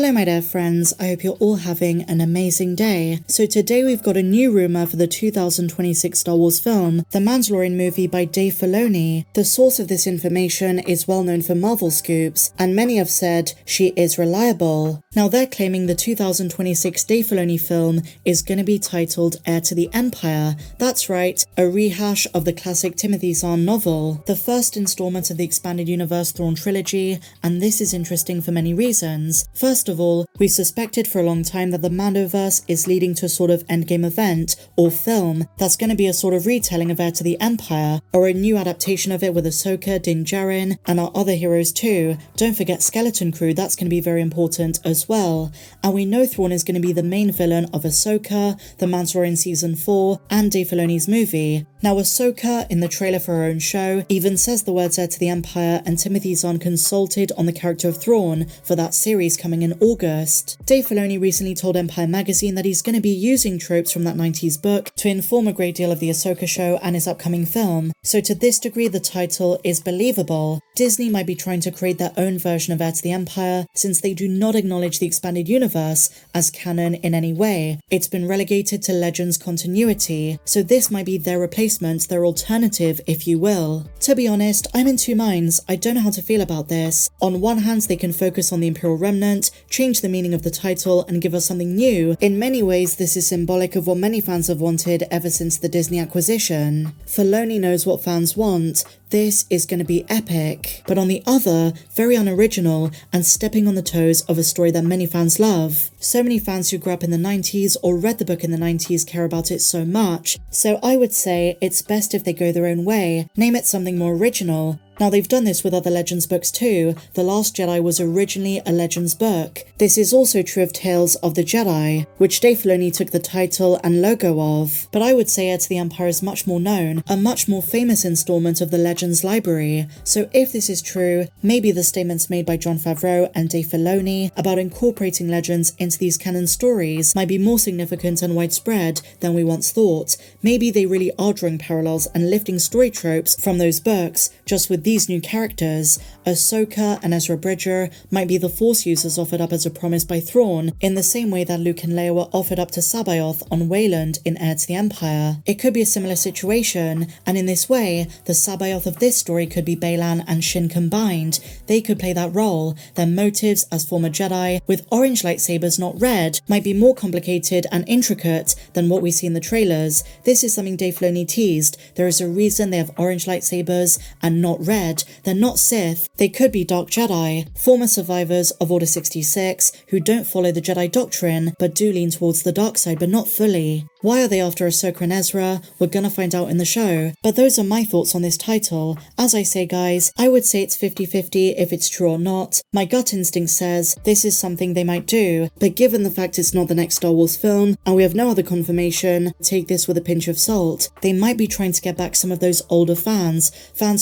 Hello my dear friends, I hope you're all having an amazing day. So today we've got a new rumour for the 2026 Star Wars film, The Mandalorian movie by Dave Filoni. The source of this information is well known for Marvel scoops, and many have said she is reliable. Now they're claiming the 2026 Dave Filoni film is going to be titled Heir to the Empire. That's right, a rehash of the classic Timothy Zahn novel, the first installment of the expanded universe Thrawn trilogy, and this is interesting for many reasons. First of all, we suspected for a long time that the Mando-verse is leading to a sort of endgame event, or film, that's going to be a sort of retelling of Heir to the Empire, or a new adaptation of it with Ahsoka, Djarin, and our other heroes too. Don't forget Skeleton Crew, that's going to be very important as well. And we know Thrawn is going to be the main villain of Ahsoka, The Mandalorian Season 4, and Dave Filoni's movie. Now Ahsoka, in the trailer for her own show, even says the words Heir to the Empire, and Timothy Zahn consulted on the character of Thrawn for that series coming in August. Dave Filoni recently told Empire magazine that he's going to be using tropes from that 90s book to inform a great deal of the Ahsoka show and his upcoming film. So to this degree the title is believable. Disney might be trying to create their own version of Heir to the Empire since they do not acknowledge the expanded universe as canon in any way. It's been relegated to Legends continuity, so this might be their replacement, their alternative if you will. To be honest, I'm in two minds. I don't know how to feel about this. On one hand, they can focus on the Imperial Remnant, change the meaning of the title and give us something new. In many ways this is symbolic of what many fans have wanted ever since the Disney acquisition. Filoni knows what fans want. This is going to be epic, but on the other, very unoriginal and stepping on the toes of a story that many fans love. So many fans who grew up in the 90s or read the book in the 90s care about it so much, so I would say it's best if they go their own way, name it something more original. Now they've done this with other Legends books too. The Last Jedi was originally a Legends book. This is also true of Tales of the Jedi, which Dave Filoni took the title and logo of. But I would say Heir to the Empire is much more known, a much more famous installment of the Legends library. So if this is true, maybe the statements made by Jon Favreau and Dave Filoni about incorporating Legends into these canon stories might be more significant and widespread than we once thought. Maybe they really are drawing parallels and lifting story tropes from those books, just with these new characters. Ahsoka and Ezra Bridger might be the Force users offered up as a promise by Thrawn, in the same way that Luke and Leia were offered up to Sabaoth on Wayland in Heir to the Empire. It could be a similar situation, and in this way, the Sabaoth of this story could be Baylan and Shin combined. They could play that role. Their motives as former Jedi, with orange lightsabers not red, might be more complicated and intricate than what we see in the trailers. This is something Dave Filoni teased. There is a reason they have orange lightsabers and not red. They're not Sith, they could be Dark Jedi, former survivors of Order 66 who don't follow the Jedi doctrine but do lean towards the dark side but not fully. Why are they after Ahsoka and Ezra? We're gonna find out in the show. But those are my thoughts on this title. As I say guys, I would say it's 50-50 if it's true or not. My gut instinct says this is something they might do, but given the fact it's not the next Star Wars film and we have no other confirmation, take this with a pinch of salt. They might be trying to get back some of those older fans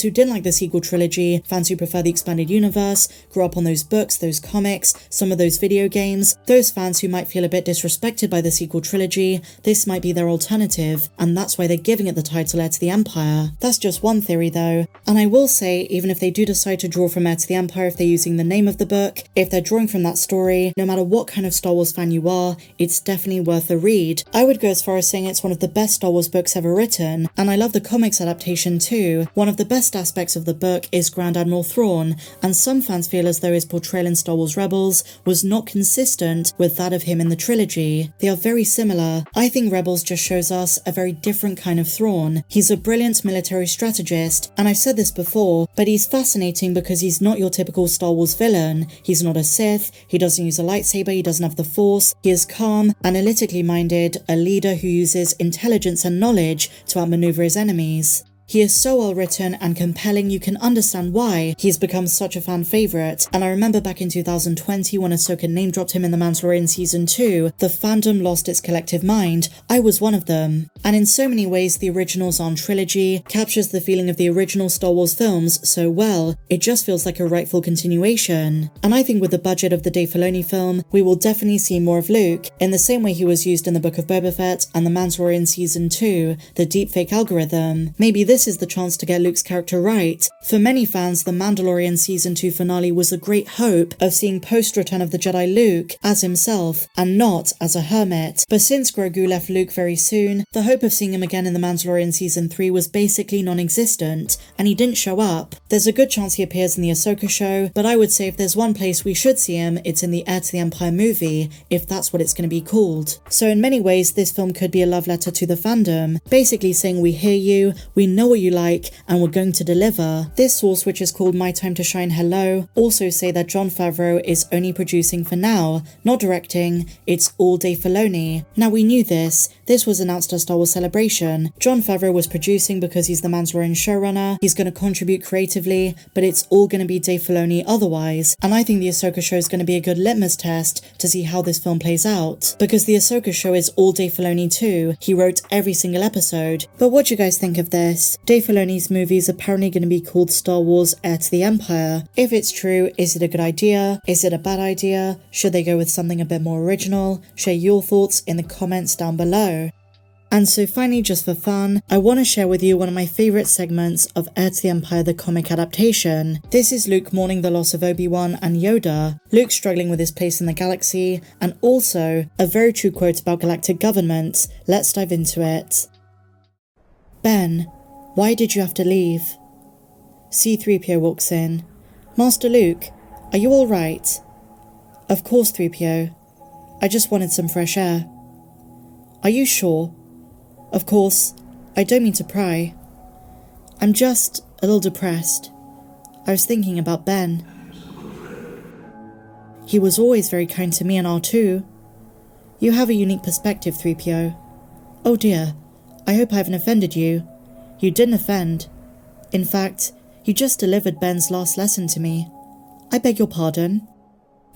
who didn't like the sequel trilogy, fans who prefer the expanded universe, grew up on those books, those comics, some of those video games, those fans who might feel a bit disrespected by the sequel trilogy. This might be their alternative, and that's why they're giving it the title Heir to the Empire. That's just one theory though, and I will say, even if they do decide to draw from Heir to the Empire, if they're using the name of the book, if they're drawing from that story, no matter what kind of Star Wars fan you are, it's definitely worth a read. I would go as far as saying it's one of the best Star Wars books ever written, and I love the comics adaptation too. One of the best aspects of the book is Grand Admiral Thrawn, and some fans feel as though his portrayal in Star Wars Rebels was not consistent with that of him in the trilogy. They are very similar. I think Rebels just shows us a very different kind of Thrawn. He's a brilliant military strategist, and I've said this before, but he's fascinating because he's not your typical Star Wars villain. He's not a Sith, he doesn't use a lightsaber, he doesn't have the Force, he is calm, analytically minded, a leader who uses intelligence and knowledge to outmaneuver his enemies. He is so well written and compelling you can understand why he's become such a fan favourite, and I remember back in 2020 when Ahsoka name dropped him in The Mandalorian Season 2, the fandom lost its collective mind. I was one of them. And in so many ways the original Zahn trilogy captures the feeling of the original Star Wars films so well, it just feels like a rightful continuation. And I think with the budget of the Dave Filoni film, we will definitely see more of Luke, in the same way he was used in the Book of Boba Fett and The Mandalorian Season 2, the deepfake algorithm. Maybe this this is the chance to get Luke's character right. For many fans, the Mandalorian Season 2 finale was a great hope of seeing post-Return of the Jedi Luke as himself, and not as a hermit. But since Grogu left Luke very soon, the hope of seeing him again in The Mandalorian Season 3 was basically non-existent, and he didn't show up. There's a good chance he appears in the Ahsoka show, but I would say if there's one place we should see him, it's in the Heir to the Empire movie, if that's what it's going to be called. So in many ways, this film could be a love letter to the fandom, basically saying we hear you, we know what you like, and we're going to deliver. This source, which is called My Time to Shine Hello, also say that Jon Favreau is only producing for now, not directing, it's all Dave Filoni. Now we knew this was announced at Star Wars Celebration. Jon Favreau was producing because he's the Mandalorian showrunner, he's going to contribute creatively, but it's all going to be Dave Filoni otherwise, and I think the Ahsoka show is going to be a good litmus test to see how this film plays out, because the Ahsoka show is all Dave Filoni too, he wrote every single episode. But what do you guys think of this? Dave Filoni's movie is apparently going to be called Star Wars Heir to the Empire. If it's true, is it a good idea? Is it a bad idea? Should they go with something a bit more original? Share your thoughts in the comments down below. And so finally, just for fun, I want to share with you one of my favourite segments of Heir to the Empire, the comic adaptation. This is Luke mourning the loss of Obi-Wan and Yoda, Luke struggling with his place in the galaxy, and also a very true quote about galactic government. Let's dive into it. Ben, why did you have to leave? C-3PO walks in. Master Luke, are you alright? Of course, 3PO. I just wanted some fresh air. Are you sure? Of course, I don't mean to pry. I'm just a little depressed. I was thinking about Ben. He was always very kind to me and R2. You have a unique perspective, 3PO. Oh dear, I hope I haven't offended you. You didn't offend. In fact, you just delivered Ben's last lesson to me. I beg your pardon.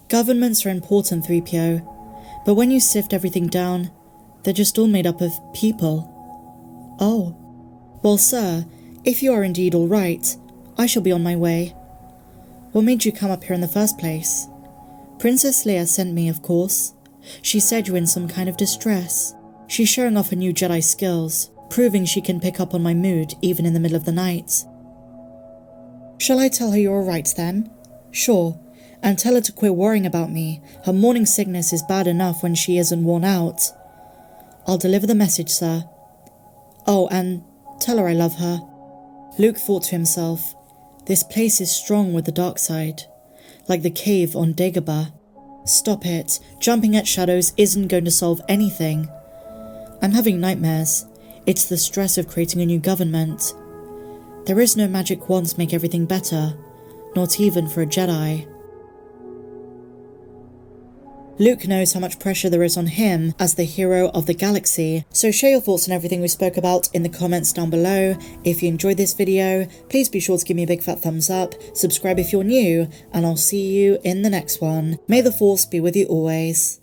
Governments are important, 3PO, but when you sift everything down, they're just all made up of people. Oh. Well, sir, if you are indeed all right, I shall be on my way. What made you come up here in the first place? Princess Leia sent me, of course. She said you're in some kind of distress. She's showing off her new Jedi skills, proving she can pick up on my mood even in the middle of the night. Shall I tell her you're all right then? Sure. And tell her to quit worrying about me. Her morning sickness is bad enough when she isn't worn out. I'll deliver the message, sir. Oh, and tell her I love her. Luke thought to himself, this place is strong with the dark side, like the cave on Dagobah. Stop it, jumping at shadows isn't going to solve anything. I'm having nightmares. It's the stress of creating a new government. There is no magic wand to make everything better, not even for a Jedi. Luke knows how much pressure there is on him as the hero of the galaxy, so share your thoughts on everything we spoke about in the comments down below. If you enjoyed this video, please be sure to give me a big fat thumbs up, subscribe if you're new, and I'll see you in the next one. May the Force be with you always.